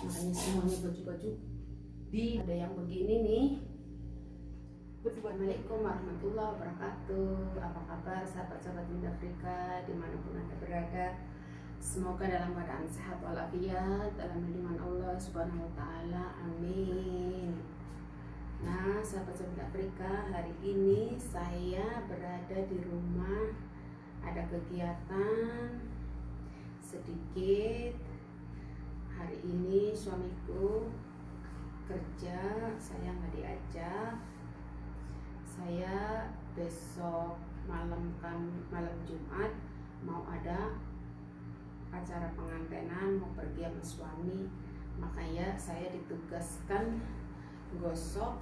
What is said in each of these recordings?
makanya semuanya baju-baju di ada yang begini nih. Assalamualaikum warahmatullahi wabarakatuh. Apa kabar sahabat-sahabat Linda Afrika dimanapun anda berada? Semoga dalam keadaan sehat walafiat dalam lindungan Allah Subhanahu Wa Taala. Amin. Nah, sahabat-sahabat Afrika, hari ini saya berada di rumah. Ada kegiatan sedikit. Hari ini suamiku kerja, saya nggak diajak. Saya besok malam Jumat mau ada acara pengantenan, mau pergi sama suami, makanya saya ditugaskan gosok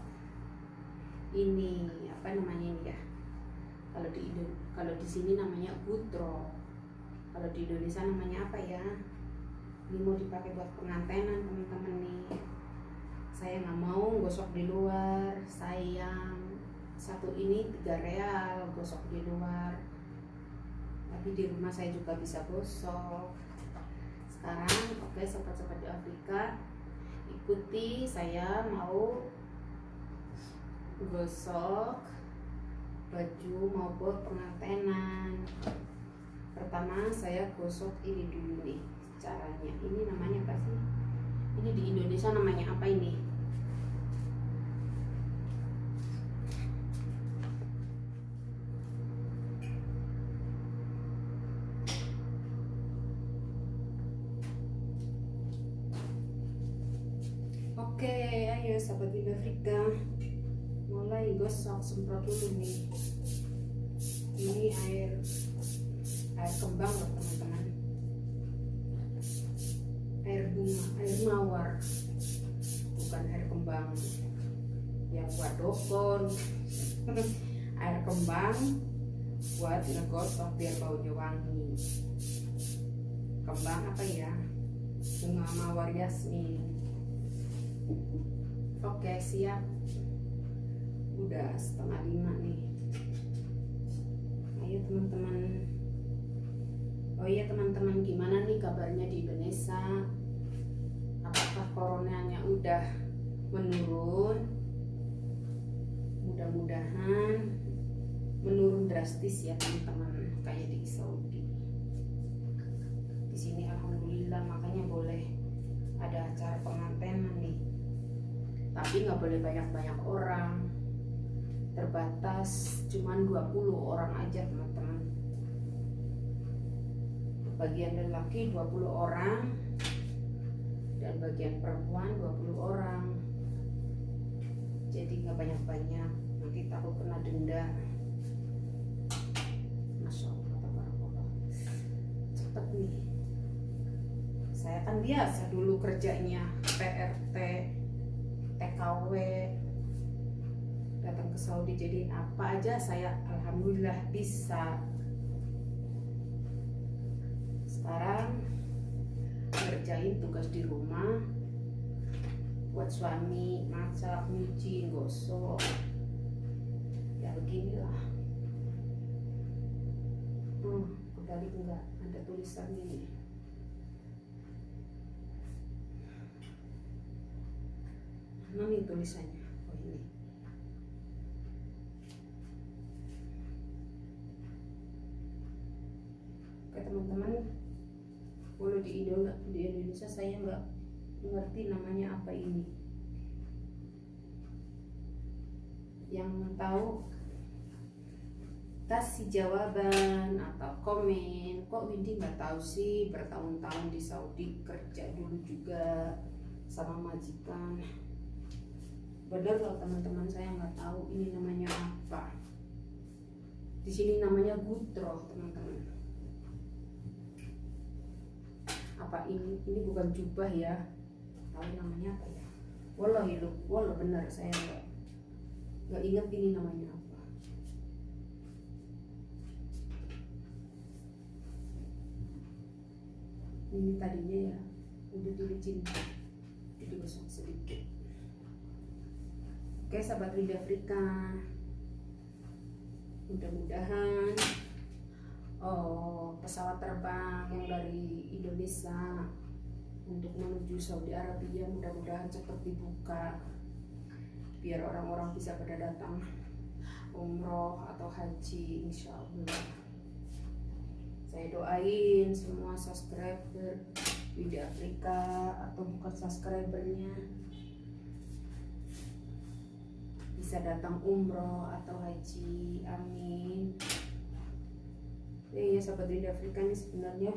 ini apa namanya ini ya, kalau di sini namanya gutro, kalau di Indonesia namanya apa ya, ini mau dipakai buat pengantenan teman-teman nih. Saya nggak mau gosok di luar, sayang. Satu ini 3 real gosok di luar, tapi di rumah saya juga bisa gosok. Sekarang oke, sobat-sobat di Afrika, ikuti saya mau gosok baju mau buat pengantenan. Pertama saya gosok ini dulu nih caranya. Ini namanya apa sih? Ini di Indonesia namanya apa ini? Oke, ayo sahabat Linda Afrika, mulai gosok. Semprot dulu nih. Ini air kembang loh teman-teman, air bunga, air mawar, bukan air kembang yang buat dokon. Air kembang buat ngegosok biar baunya wangi. Kembang apa ya, bunga mawar yasmin. Oke, siap. Udah 4:30 nih. Ayo teman-teman. Oh iya teman-teman, gimana nih kabarnya di Indonesia? Apakah coronanya udah menurun? Mudah-mudahan menurun drastis ya teman-teman, kayak di Saudi. Di sini alhamdulillah, makanya boleh ada acara pengantenan nih. Tapi nggak boleh banyak-banyak orang, terbatas cuman 20 orang aja teman-teman. Bagian lelaki 20 orang dan bagian perempuan 20 orang. Jadi nggak banyak-banyak, nanti takut kena denda. Masya Allah, tabarakallah. Cepet nih. Saya kan biasa dulu kerjanya PRT, TKW, datang ke Saudi, jadi apa aja saya alhamdulillah bisa. Sekarang ngerjain tugas di rumah buat suami, masak, nyuci, gosok, ya beginilah. Kebalik enggak ada tulisan ini. Mana nih tulisannya? Oh ini. Oke teman-teman, kalau di Indonesia saya nggak mengerti namanya apa ini. Yang tahu kasih jawaban atau komen. Kok Windy nggak tahu sih, bertahun-tahun di Saudi, kerja dulu juga sama majikan. Bener loh teman-teman, saya nggak tahu ini namanya apa. Di sini namanya gutro teman-teman. Apa ini? Ini bukan jubah ya. Tahu namanya apa ya? Wallah benar, saya nggak ingat ini namanya apa. Ini tadinya ya udah dilicin, jadi gosok sedikit. Oke sahabat Linda Afrika, mudah-mudahan pesawat terbang yang dari Indonesia untuk menuju Saudi Arabia. Mudah-mudahan cepat dibuka biar orang-orang bisa pada datang umroh atau haji, insya Allah. Saya doain semua subscriber di Afrika atau bukan subscribernya bisa datang umroh atau haji, amin. Ya sahabat di Afrika, ini sebenarnya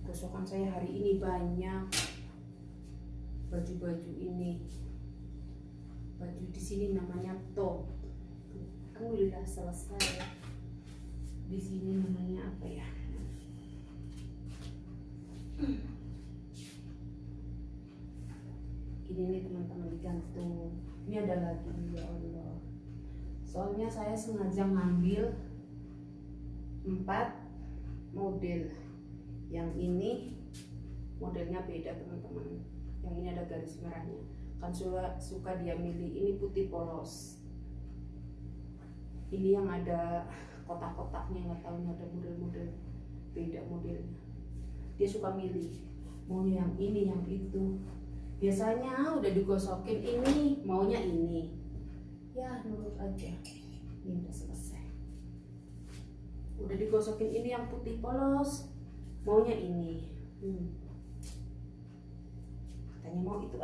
gosokan saya hari ini banyak. Baju-baju ini, baju di sini namanya top. Alhamdulillah selesai. Di sini namanya apa ya? Ini nih teman-teman, digantung. Ini ada lagi, ya Allah. Soalnya saya sengaja ngambil 4 model. Yang ini modelnya beda teman-teman. Yang ini ada garis merahnya. Kan suka dia milih ini putih polos. Ini yang ada kotak-kotaknya, nggak tahu ada model-model beda modelnya. Dia suka milih mau yang ini, yang itu. Biasanya udah digosokin ini, maunya ini. Ya nurut aja. Ini udah selesai. Udah digosokin ini yang putih polos, maunya ini. Katanya mau itu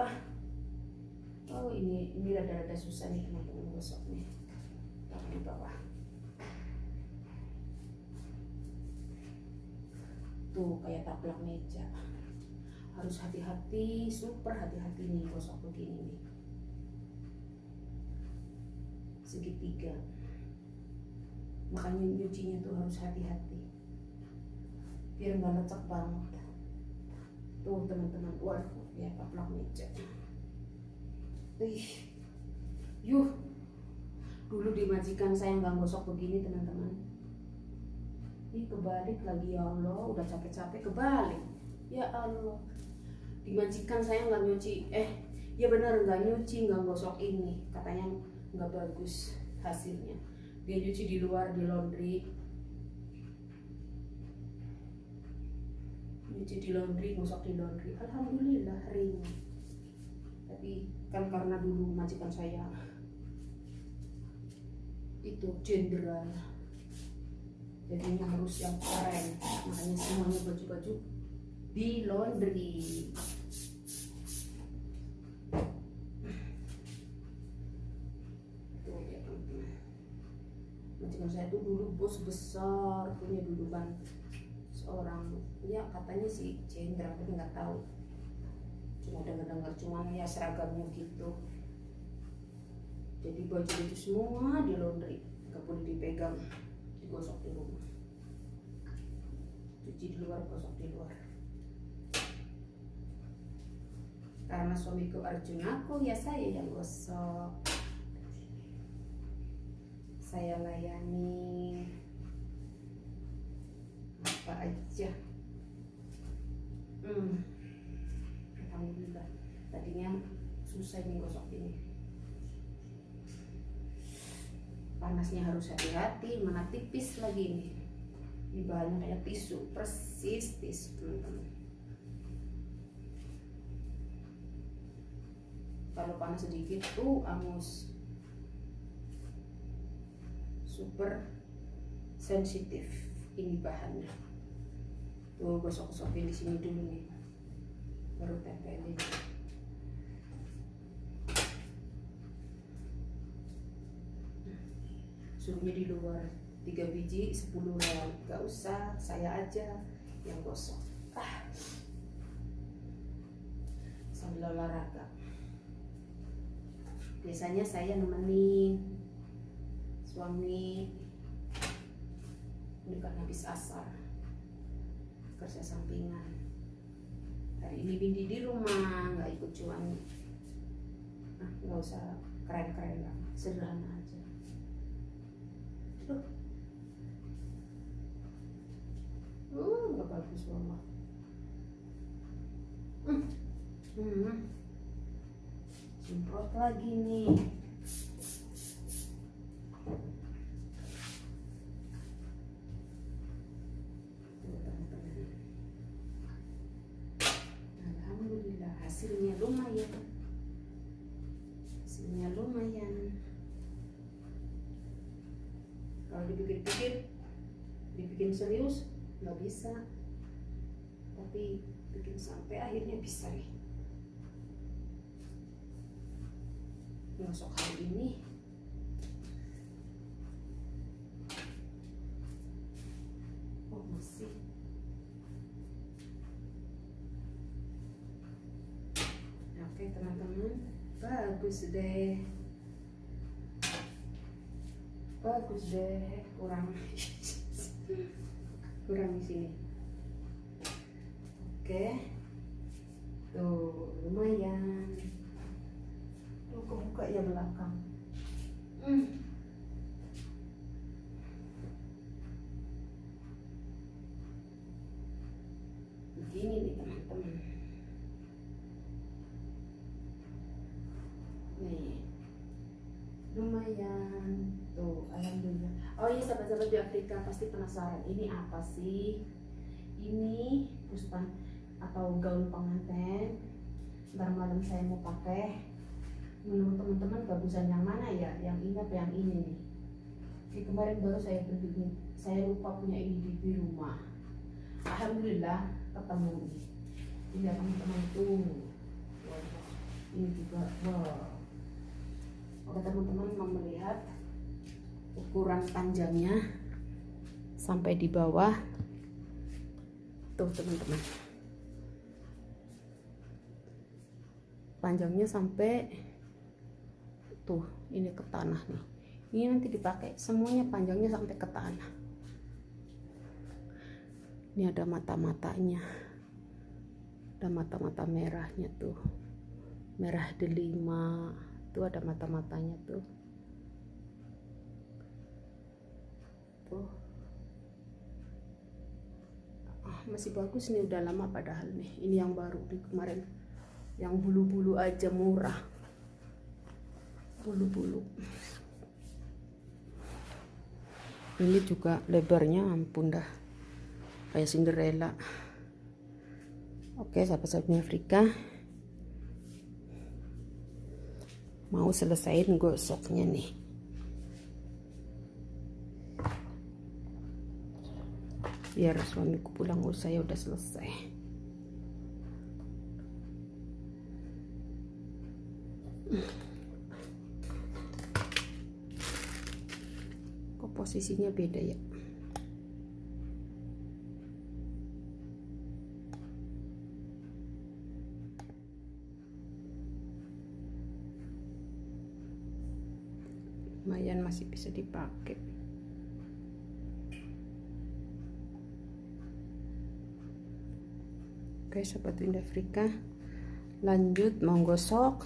Oh ini rada-rada susah nih teman-teman gosoknya. Taruh di bawah. Tuh kayak taplak meja. Harus hati-hati, super hati-hati nih gosok begini nih. Segitiga. Makanya nyucinya tuh harus hati-hati. Biar nggak lecek banget. Tuh teman-teman, waduh ya taplak meja. Yuh. Dulu di majikan saya nggak gosok begini teman-teman. Ini kebalik lagi, ya Allah. Udah capek-capek kebalik. Ya Allah. Di majikan saya nggak nyuci. Ya benar, nggak nyuci, nggak gosok ini. Katanya nggak bagus hasilnya. Dia nyuci di luar, di laundry. Nyuci di laundry, gosok di laundry. Alhamdulillah ring. Tapi kan karena dulu majikan saya itu jenderal, jadinya harus yang keren, makanya semuanya baju-baju di laundry. Tuh ya teman-teman, majikan saya tuh dulu bos besar, punya dudukan seorang, ya katanya sih jenderal, tapi nggak tahu, cuma dengar-dengar, cuma ya seragamnya gitu. Jadi baju itu semua di laundry, nggak boleh dipegang, digosok di rumah. Cuci di luar, gosok di luar. Karena suamiku Arjunaku, ya saya yang gosok. Saya layani apa aja. Alhamdulillah. Tadinya susah nih gosok ini. Panasnya harus hati-hati, mana tipis lagi ini. Ini bahannya kayak tisu, persis tisu teman-teman. Kalau panas sedikit tuh angus. Super sensitif ini bahannya. Tuh gosok-gosokin di sini dulu nih, baru tempelin. Suruhnya di luar 3 biji 10 rial, gak usah, saya aja yang gosok. Sambil olahraga. Biasanya saya nemenin suami, ini kan habis asar, kerja sampingan. Hari ini Bindi di rumah, nggak ikut cuan. Nggak usah keren-keren lah, sederhana aja. Nggak bagus banget. Semprot lagi nih. serius nggak bisa, tapi bikin sampai akhirnya bisa nih. Masuk hari ini masih oke teman-teman, bagus deh kurang di sini. Oke tuh lumayan tuh, kebuka ya belakang. Begini nih teman-teman, nih lumayan tuh, alhamdulillah. Oh iya sahabat-sahabat di Afrika pasti penasaran, ini apa sih? Ini puspan atau gaun pengantin ntar malam saya mau pakai. Menurut teman-teman bagusan yang mana ya? Yang ini apa yang ini nih? Kemarin baru saya beli, saya lupa punya ini di rumah. Alhamdulillah ketemu nih. Ini teman-teman tuh. Ini juga wow. Oke teman-teman mau melihat ukuran panjangnya sampai di bawah tuh teman-teman, panjangnya sampai tuh ini ke tanah nih. Ini nanti dipakai semuanya, panjangnya sampai ke tanah. Ini ada mata-matanya, ada mata-mata merahnya tuh, merah delima tuh, ada mata-matanya tuh. Masih bagus nih, udah lama padahal nih. Ini yang baru nih kemarin, yang bulu-bulu aja murah, bulu-bulu. Ini juga lebarnya ampun dah, kayak Cinderella. Oke sahabat-sahabat Afrika, mau selesaiin gosoknya nih. Biar suamiku pulang, saya udah selesai. Kok posisinya beda ya? Lumayan masih bisa dipakai. Oke sobat Winda Afrika, lanjut menggosok.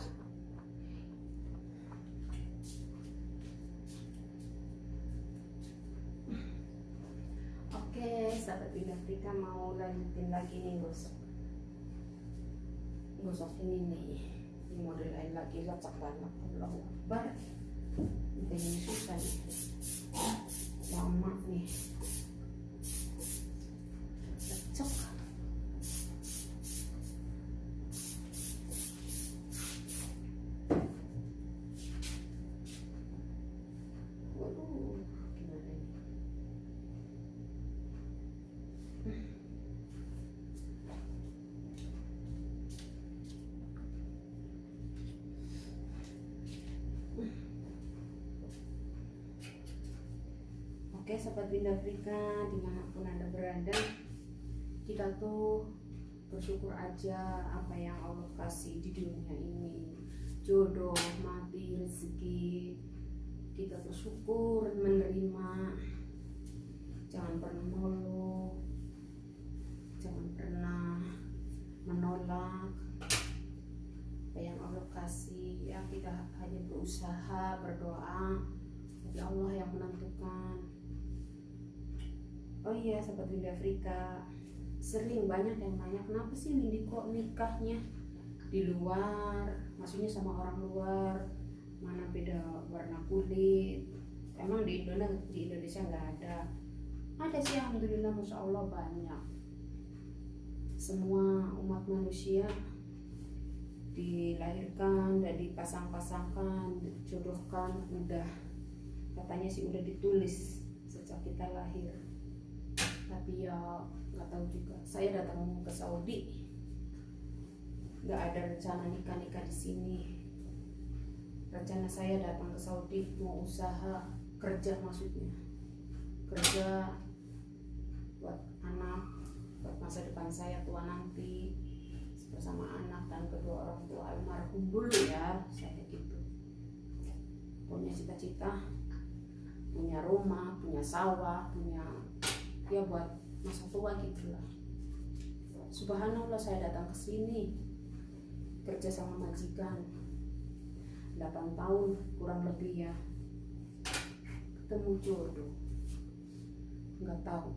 Oke sahabat Winda Afrika, mau lanjutin lagi nih gosok ini nih. Ini model lain lagi, lacak banget. Allahu Akbar, ini susah nih, lama nih. Lacak. Oke sahabat Winda Afrika, dimanapun Anda berada, kita tuh bersyukur aja apa yang Allah kasih di dunia ini. Jodoh, mati, rezeki, kita bersyukur menerima. Jangan pernah mengeluh, jangan pernah menolak apa yang Allah kasih. Ya kita hanya berusaha, berdoa, tapi Allah yang menentukan. Oh iya sahabat Winda Afrika, sering banyak yang nanya, kenapa sih Windy kok nikahnya di luar, maksudnya sama orang luar, mana beda warna kulit. Emang di Indonesia nggak ada? Ada sih alhamdulillah, masya Allah banyak. Semua umat manusia dilahirkan dan dipasang-pasangkan, dijodohkan, udah katanya sih udah ditulis sejak kita lahir. Tapi ya nggak tahu juga. Saya datang ke Saudi, nggak ada rencana nikah di sini. Rencana saya datang ke Saudi mau usaha, kerja maksudnya, kerja buat anak, buat masa depan saya tua nanti bersama anak dan kedua orang tua almarhum dulu ya, saya gitu. Punya cita-cita, punya rumah, punya sawah, punya ya buat masa tua gitulah. Subhanallah, saya datang ke sini kerja sama majikan 8 tahun kurang lebih ya, ketemu jodoh. Nggak tahu,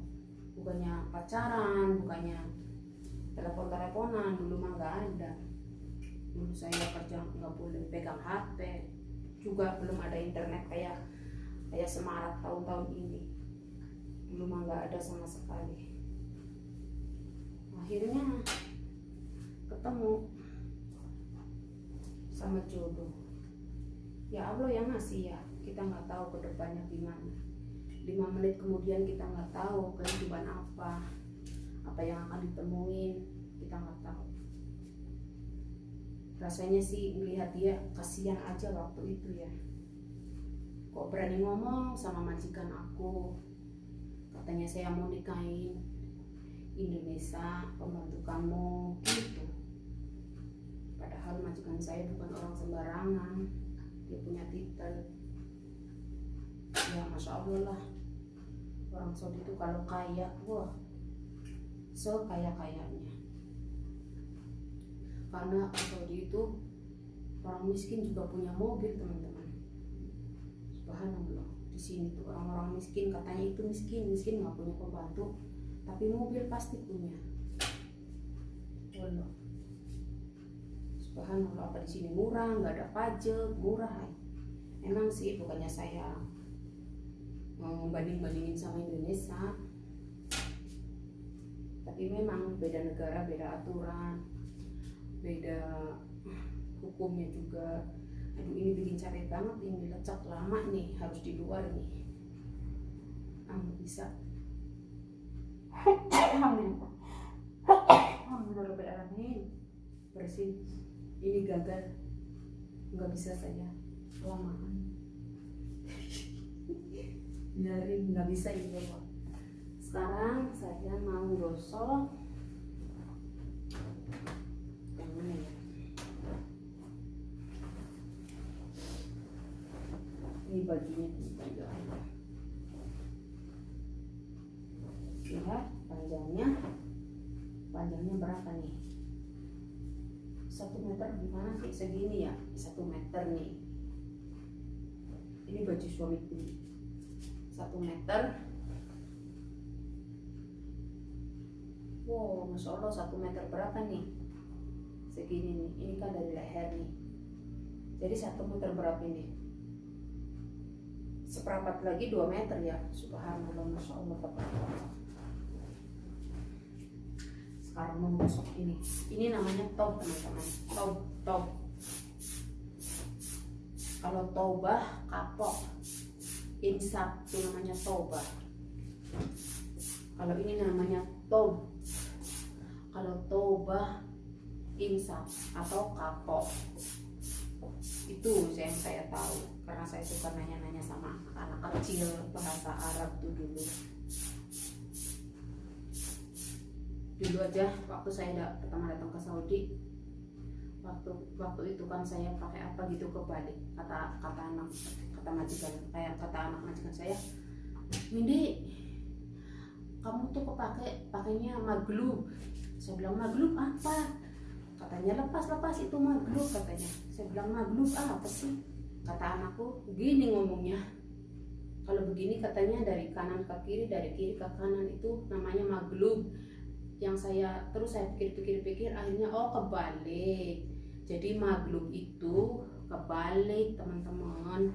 bukannya pacaran, bukannya telepon-teleponan, dulu mah nggak ada. Dulu saya kerja nggak boleh pegang HP, juga belum ada internet kayak semarak tahun-tahun ini. Dulu mah nggak ada sama sekali. Akhirnya ketemu sama jodoh. Ya Allah yang ngasih ya, kita nggak tahu ke depannya gimana. 5 menit kemudian kita nggak tahu kehidupan apa yang akan ditemuin, kita nggak tahu. Rasanya sih melihat dia kasihan aja waktu itu ya. Kok berani ngomong sama majikan aku, katanya saya mau nikahin Indonesia, pembantu kamu gitu. Padahal majikan saya bukan orang sembarangan, dia punya titel. Ya Masya Allah lah, orang Saudi itu kalau kaya, wah sekaya-kayanya. Karena orang Saudi itu orang miskin juga punya mobil teman-teman. Subhanallah, di sini tuh orang-orang miskin katanya itu miskin nggak punya pembantu, tapi mobil pasti punya. Allah, Subhanallah, apa di sini murah, nggak ada pajak, murah. Emang sih bukannya saya mau banding-bandingin sama Indonesia, tapi memang beda negara, beda aturan, beda hukumnya juga. Aduh, ini bikin capek banget, ini lecak lama nih, harus di luar nih. Nggak bisa. Alhamdulillah. Alhamdulillah bersin. Ini gagal, nggak bisa saya kelamaan. Biarin, nggak bisa ini bapak. Sekarang saya mau gosok yang mana ya? Ini bajunya panjang. Lihat panjangnya berapa nih? 1 meter gimana sih? Segini ya, 1 meter nih. Ini baju suamiku, 1 meter. Wow, Masya Allah, 1 meter berapa nih? Segini nih, ini kan dari leher nih. Jadi 1 meter berapa ini? Seperempat lagi 2 meter ya. Subhanallah, Masya Allah. Sekarang mau gosok ini. Ini namanya tob teman-teman. Tob. Kalau tobah kapok, insaf itu namanya tobah. Kalau ini namanya tob. Kalau tobah, insaf atau kapok. Itu yang saya tahu karena saya suka nanya-nanya sama anak kecil bahasa Arab tuh dulu. Dulu aja waktu saya pertama datang ke Saudi, waktu itu kan saya pakai apa gitu kebalik, kata anak majikan saya, Mindi, kamu tuh pakainya maglub. Saya bilang maglub apa? Katanya lepas itu maglub katanya. Saya bilang maglub apa sih? Kata anakku gini ngomongnya, kalau begini katanya dari kanan ke kiri, dari kiri ke kanan, itu namanya maglub. Yang saya pikir-pikir akhirnya kebalik. Jadi maglub itu kebalik teman-teman.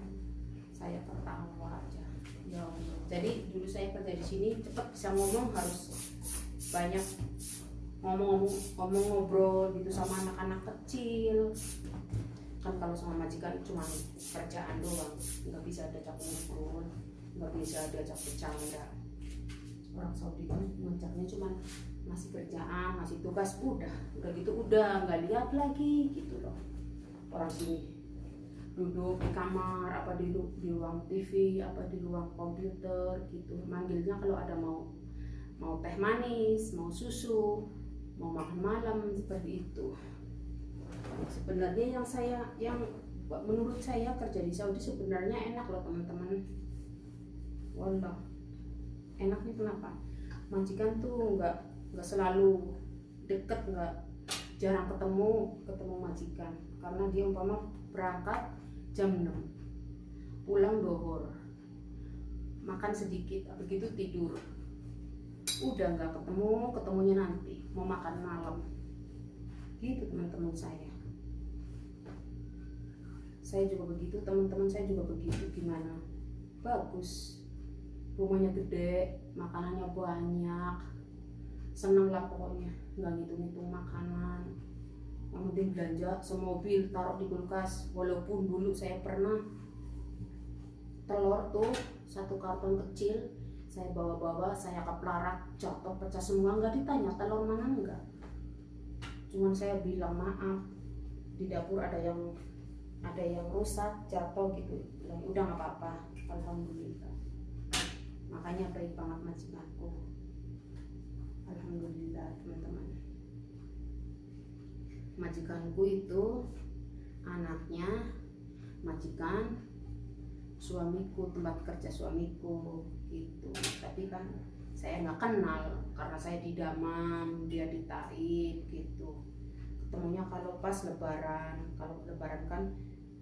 Saya ketawa aja. Ya Allah. Jadi dulu saya kerja di sini cepat bisa ngomong, harus banyak ngobrol gitu sama anak-anak kecil. Kan kalau sama majikan cuma kerjaan doang, nggak bisa diajak ngobrol, nggak bisa diajak bercanda. Orang Saudi itu ngejaknya cuman ngasih kerjaan, ngasih tugas, udah gitu udah nggak lihat lagi gitu loh. Orang sini duduk di kamar, apa di ruang TV, apa di ruang komputer gitu. Manggilnya kalau ada mau teh manis, mau susu, mau makan malam, seperti itu. Sebenarnya yang menurut saya kerja di Saudi sebenarnya enak loh teman-teman. Wallah, enaknya kenapa? Majikan tuh nggak selalu deket, jarang ketemu majikan, karena dia umpama berangkat jam 6, pulang dohor, makan sedikit, begitu tidur, udah nggak ketemunya nanti mau makan malam gitu. Teman-teman saya juga begitu, teman-teman saya juga begitu. Gimana? Bagus, rumahnya gede, makanannya banyak, seneng lah pokoknya, nggak ngitung-ngitung makanan. Yang penting belanja semobil taruh di kulkas. Walaupun dulu saya pernah telur tuh 1 karton kecil saya bawa, saya keplarak, jatuh, pecah semua, nggak ditanya telur mana, enggak. Cuman saya bilang maaf, di dapur ada yang rusak, jatuh gitu. Bilang, udah nggak apa-apa, alhamdulillah. Makanya baik banget majikanku, alhamdulillah teman-teman. Majikanku itu anaknya majikan suamiku, tempat kerja suamiku gitu. Tapi kan saya nggak kenal karena saya di Damam, dia di Taif gitu. Ketemunya kalau pas lebaran. Kalau lebaran kan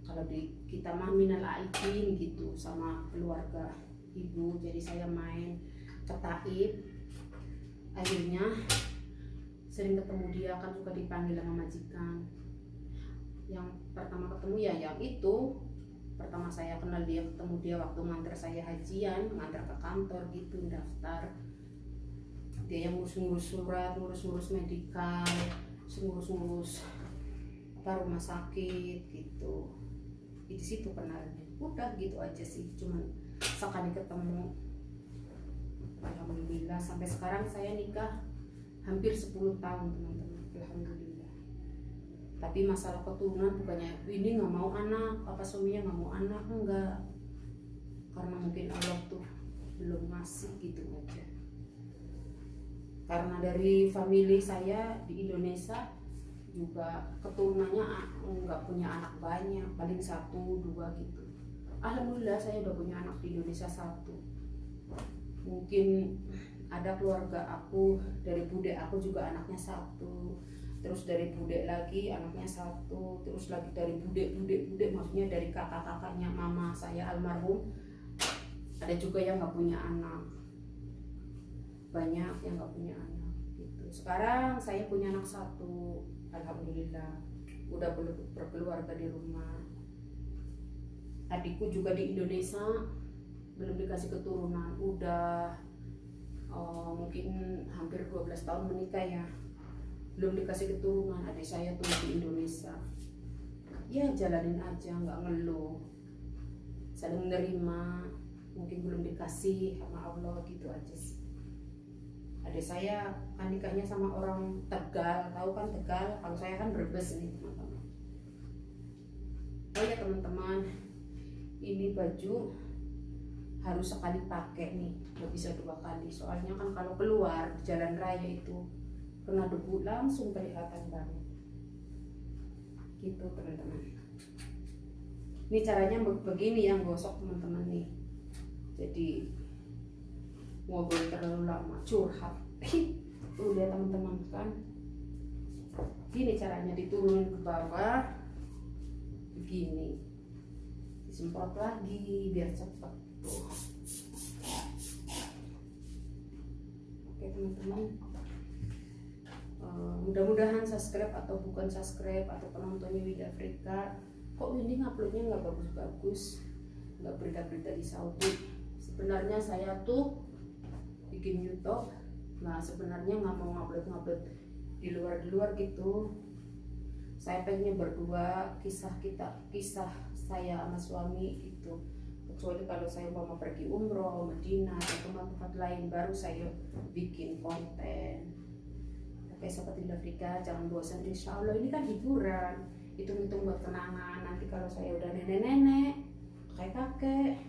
kalau di kita mah minal aidin gitu sama keluarga ibu. Jadi saya main ke Taif. Akhirnya sering ketemu dia, kan suka dipanggil sama majikan. Yang pertama ketemu ya yang itu, pertama saya kenal dia, ketemu dia waktu nganter saya hajian, nganter ke kantor gitu, daftar. Dia yang ngurus-ngurus surat, ngurus-ngurus medikal, ngurus-ngurus apa rumah sakit gitu. Di situ kenalnya. Udah gitu aja sih, cuman sekali ketemu. Alhamdulillah sampai sekarang saya nikah hampir 10 tahun teman-teman, alhamdulillah. Tapi masalah keturunan bukannya ini nggak mau anak, apa suaminya nggak mau anak, enggak. Karena mungkin Allah tuh belum ngasih gitu aja. Karena dari family saya di Indonesia juga keturunannya nggak punya anak banyak, paling 1, 2 gitu. Alhamdulillah saya udah punya anak di Indonesia 1. Mungkin ada keluarga aku, dari bude aku juga anaknya 1, terus dari bude lagi anaknya 1, terus lagi dari bude maksudnya dari kakak-kakaknya mama saya almarhum, ada juga yang nggak punya anak, banyak yang nggak punya anak gitu. Sekarang saya punya anak 1, alhamdulillah, udah berkeluarga di rumah. Adikku juga di Indonesia belum dikasih keturunan, udah mungkin hampir 12 tahun menikah ya, belum dikasih keturunan. Adik saya tuh di Indonesia, ya jalanin aja, nggak ngeluh, saling menerima. Mungkin belum dikasih sama Allah gitu aja sih. Adik saya kan nikahnya sama orang Tegal, tahu kan Tegal? Kalau saya kan Brebes nih teman-teman. Oh ya teman-teman, ini baju harus sekali pakai nih, nggak bisa 2 kali. Soalnya kan kalau keluar di jalan raya itu kena debu langsung kelihatan banget gitu teman-teman. Ini caranya begini yang gosok teman-teman nih, jadi ngobrol terlalu lama, curhat. Tuh lihat teman-teman kan, gini caranya, diturunin ke bawah begini, disemprot lagi biar cepat. Oke teman-teman, mudah-mudahan subscribe atau bukan subscribe atau penontonnya Windy Afrika, kok Windy nguploadnya nggak bagus-bagus, nggak berita-berita di Saudi. Sebenarnya saya tuh bikin YouTube, nah sebenarnya nggak mau ngupload di luar gitu. Saya pengennya berdua, kisah saya sama suami itu kecuali kalau saya mau pergi umroh, Madinah atau tempat-tempat lain baru saya bikin konten. Oke sahabat Indah Afrika, jangan bosan, insya Allah ini kan hiburan, hitung-hitung buat kenangan. Nanti kalau saya udah nenek-nenek, kakek-kakek,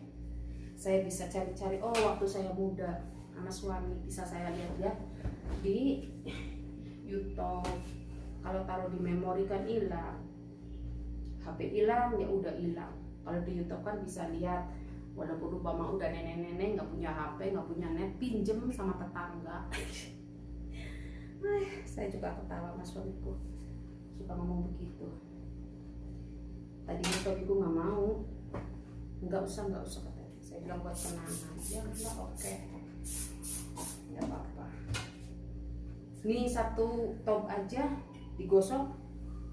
saya bisa cari-cari, oh waktu saya muda sama suami, bisa saya lihat-lihat di YouTube. Kalau taruh di memori kan hilang, HP hilang ya udah hilang. Kalau di YouTube kan bisa lihat, walaupun umpama udah nenek-nenek nggak punya HP, nggak punya net, pinjem sama tetangga. Saya juga ketawa mas suamiku suka ngomong begitu. Tadi suamiku nggak mau, nggak usah katanya. Saya bilang buat kenangan, ya udah oke, nggak apa-apa. Ini satu top aja digosok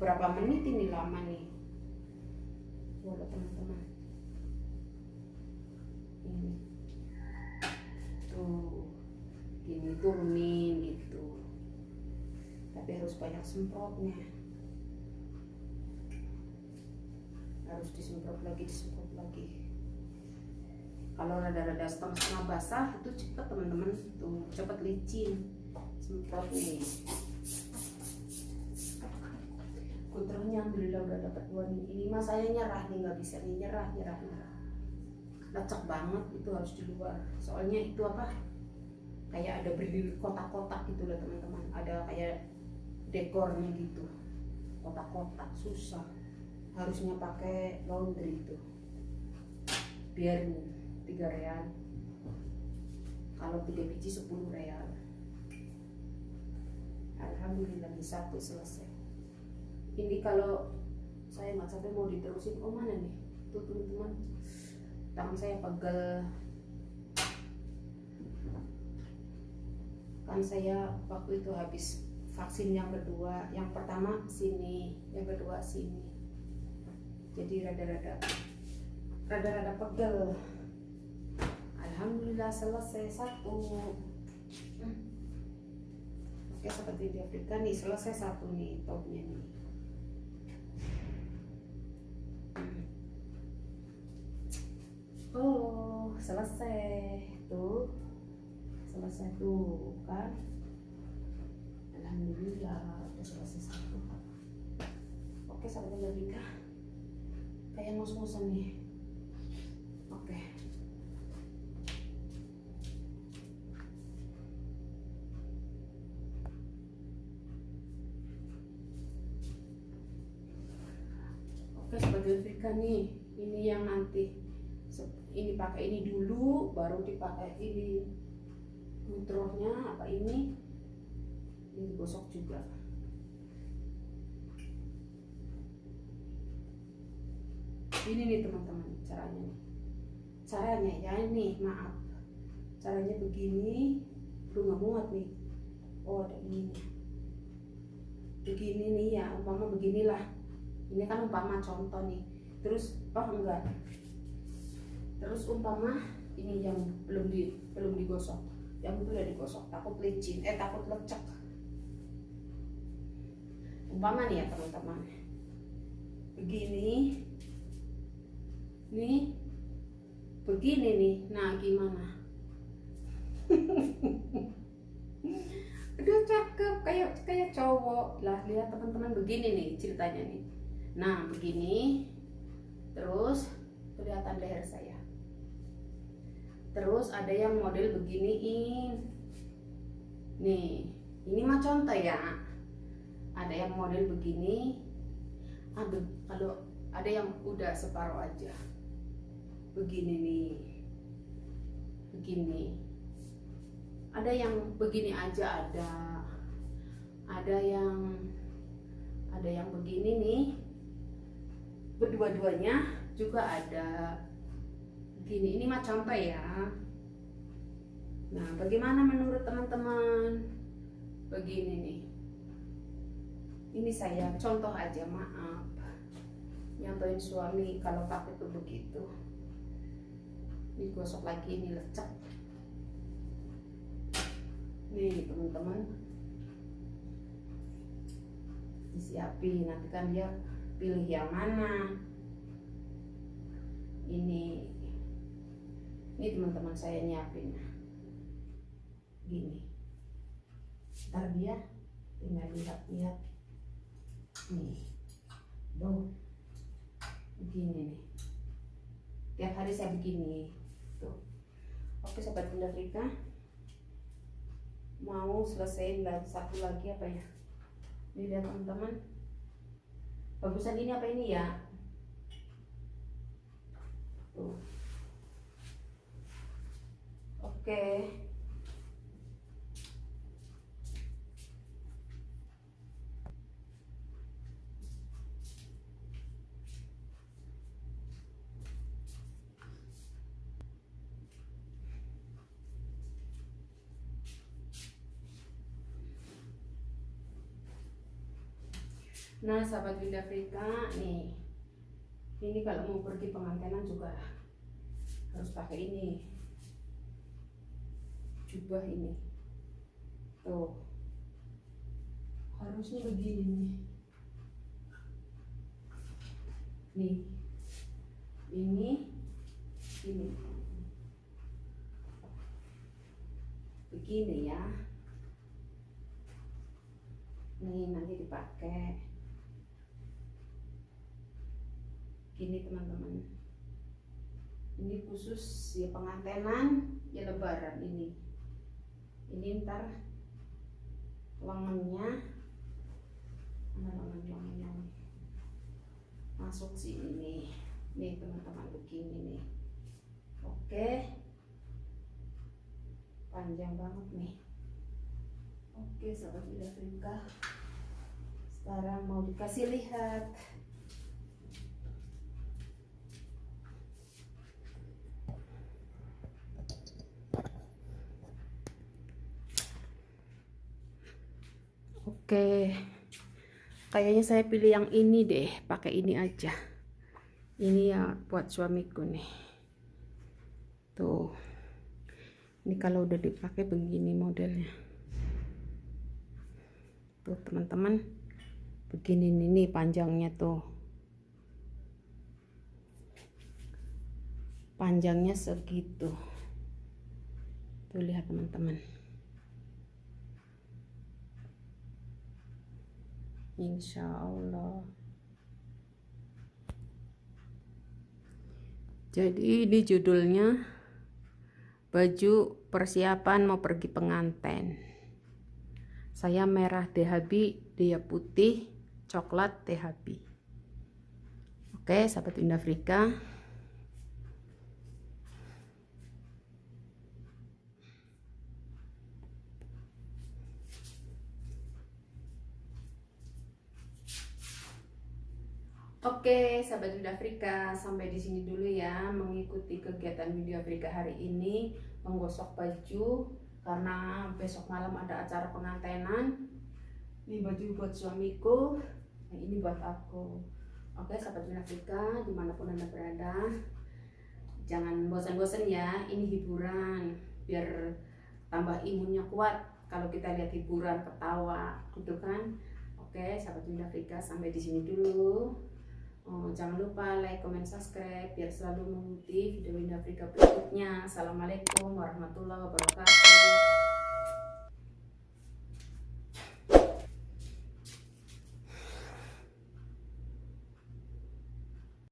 berapa menit ini, lama nih. Waduh teman-teman, ini tuh gini turunin gitu, tapi harus banyak semprotnya, harus disemprot lagi. Kalau rada-rada setengah basah itu cepet teman-teman, tuh cepet licin semprot nih. Kunternya alhamdulillah udah dapat 2 nih. Ini mah saya nyerah nih, nggak bisa nih, nyerah. Lecek banget, itu harus di luar. Soalnya itu apa? Kayak ada berdiri kotak-kotak gitu lah teman-teman. Ada kayak dekornya gitu. Kotak-kotak susah. Harusnya pakai laundry itu. Biar 3 real. Kalau 3 biji 10 real. Alhamdulillah di satu selesai. Ini kalau saya nggak sampai mau diterusin, oh mana nih tuh teman-teman, tangan saya pegel kan. Saya waktu itu habis vaksin yang kedua, yang pertama sini, yang kedua sini, jadi rada-rada pegel. Alhamdulillah selesai satu. Oke seperti di Afrika nih, selesai satu nih topnya nih. Oh selesai tuh, kan. Alhamdulillah udah selesai satu. Oke sahabat Amerika, kayak ngos-ngosan nih. Oke. Oke sahabat Amerika nih, ini yang nanti ini pakai ini dulu, baru dipakai ini nutrohnya apa ini digosok juga. Ini nih teman-teman caranya ya ini, maaf, caranya begini. Nggak muat nih, oh ada ini begini nih ya, umpama beginilah. Ini kan umpama contoh nih, terus enggak. Terus umpama ini yang belum digosok, yang itu udah digosok, takut licin, takut lecek. Umpama nih ya teman-teman, begini, nih, begini nih, nah gimana? Aduh cakep, kayak cowok lah. Lihat teman-teman, begini nih ceritanya nih. Nah begini, terus kelihatan leher saya. Terus ada yang model beginiin. Nih, ini mah contoh ya. Ada yang model begini. Kalau ada yang udah separuh aja. Begini nih. Begini. Ada yang begini aja ada. Ada yang begini nih. Berdua-duanya juga ada. Gini, ini mah contoh ya. Nah, bagaimana menurut teman-teman? Begini nih. Ini saya contoh aja, maaf. Nyontohin suami kalau pakai tuh begitu. Ini gosok lagi, ini lecek. Nih teman-teman, disiapin. Nanti kan dia pilih yang mana. Ini Ini teman-teman saya nyiapin gini, ntar dia tinggal lihat-lihat nih, tuh begini nih, tiap hari saya begini tuh. Oke sobat Bunda Afrika, mau selesaiin lagi satu lagi apa ya, ini lihat teman-teman, bagusan ini apa ini ya tuh. Oke. Nah sahabat Bunda Afrika nih, ini kalau mau pergi pengantenan juga harus pakai ini, jubah ini tuh, harusnya begini nih, ini begini ya, nih nanti dipakai gini teman-teman. Ini khusus ya pengantenan ya lebaran ini ntar lengannya, mana lengannya masuk sini nih teman-teman, begini nih. Oke, panjang banget nih. Oke sahabat Bunda Afrika, sekarang mau dikasih lihat. Oke, kayaknya saya pilih yang ini deh, pakai ini aja. Ini ya buat suamiku nih. Tuh. Ini kalau udah dipakai begini modelnya. Tuh teman-teman. Begini nih panjangnya tuh. Panjangnya segitu. Tuh lihat teman-teman. Insya Allah. Jadi ini judulnya baju persiapan mau pergi pengantin. Saya merah DHB, dia putih coklat DHB. Oke sahabat Bunda Afrika, oke sahabat Bunda Afrika, sampai di sini dulu ya mengikuti kegiatan Bunda Afrika hari ini, menggosok baju karena besok malam ada acara pengantenan. Ini baju buat suamiku, nah ini buat aku. Oke sahabat Bunda Afrika, dimanapun Anda berada, jangan bosan-bosan ya, ini hiburan biar tambah imunnya kuat kalau kita lihat hiburan ketawa gitu kan. Oke sahabat Bunda Afrika, sampai di sini dulu. Jangan lupa like, comment, subscribe biar selalu mengikuti video Bunda Afrika berikutnya. Assalamualaikum warahmatullahi wabarakatuh.